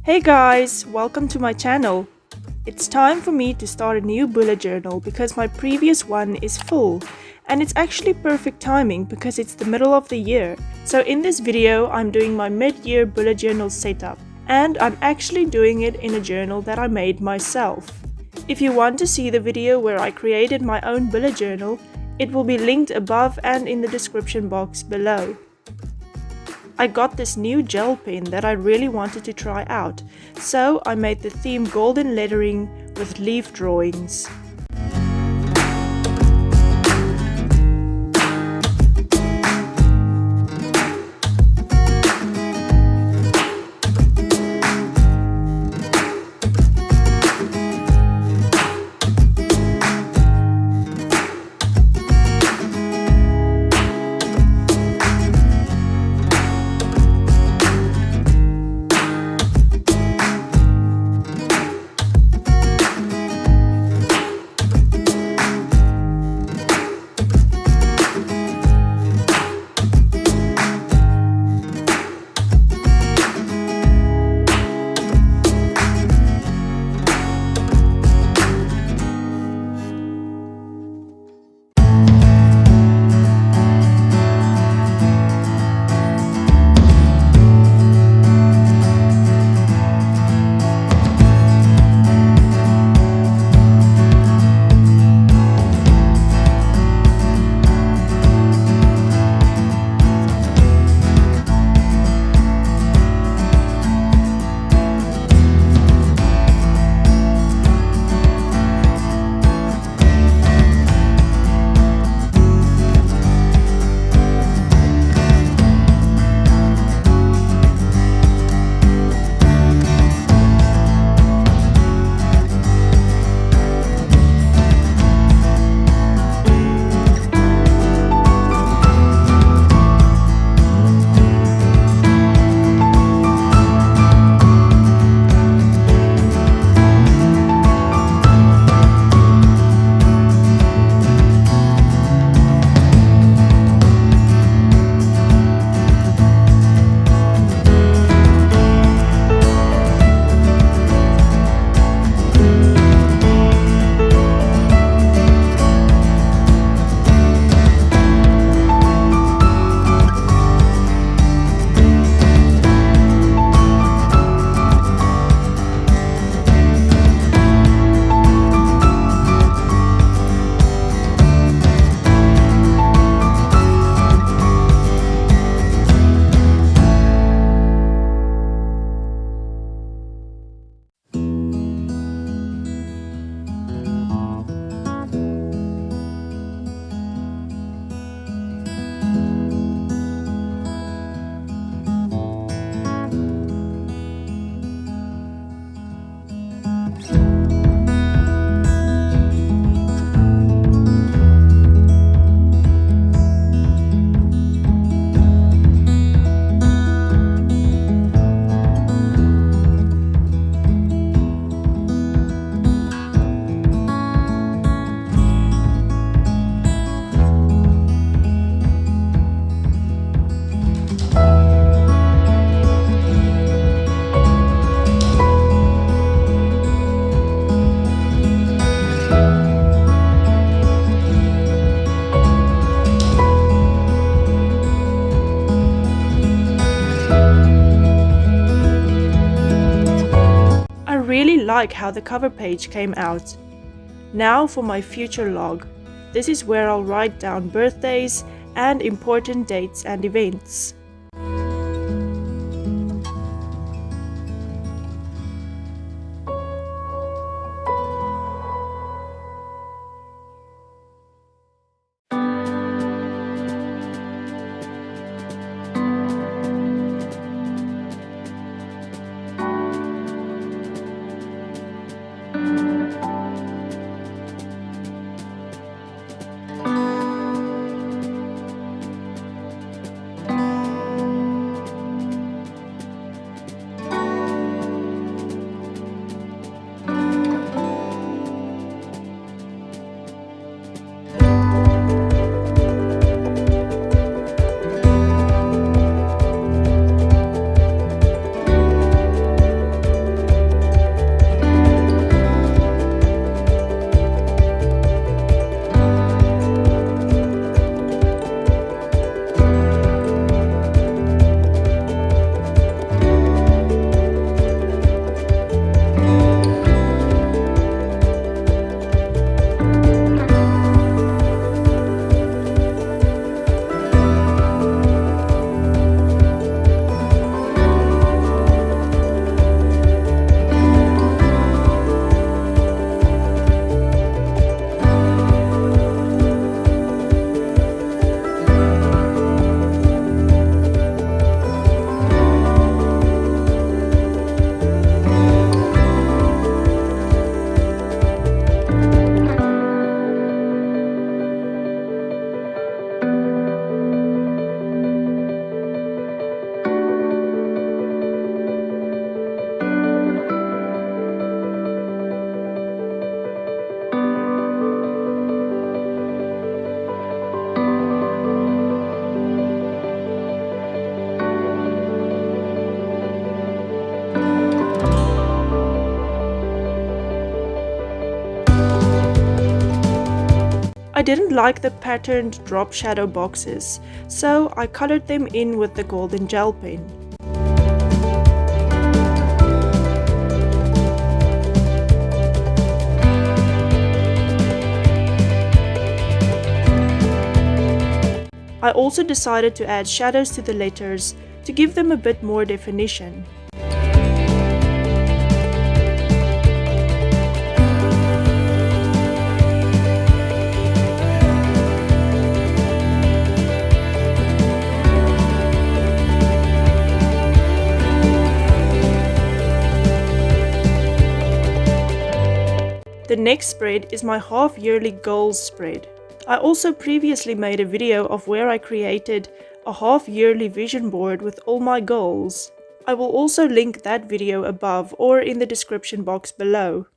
Hey guys, welcome to my channel. It's time for me to start a new bullet journal because my previous one is full, and it's actually perfect timing because it's the middle of the year. So in this video, I'm doing my mid-year bullet journal setup, and I'm actually doing it in a journal that I made myself. If you want to see the video where I created my own bullet journal, it will be linked above and in the description box below. I got this new gel pen that I really wanted to try out, so I made the theme golden lettering with leaf drawings. I really like how the cover page came out. Now for my future log. This is where I'll write down birthdays and important dates and events. didn't like the patterned drop shadow boxes, so I colored them in with the golden gel pen. I also decided to add shadows to the letters to give them a bit more definition. The next spread is my half-yearly goals spread. I also previously made a video of where I created a half-yearly vision board with all my goals. I will also link that video above or in the description box below.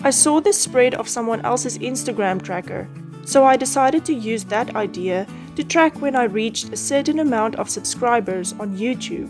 I saw this spread of someone else's Instagram tracker, so I decided to use that idea to track when I reached a certain amount of subscribers on YouTube.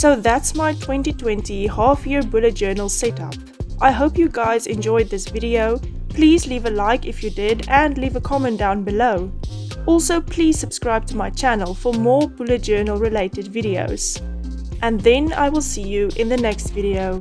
So that's my 2020 half-year bullet journal setup. I hope you guys enjoyed this video. Please leave a like if you did and leave a comment down below. Also, please subscribe to my channel for more bullet journal related videos. And then I will see you in the next video.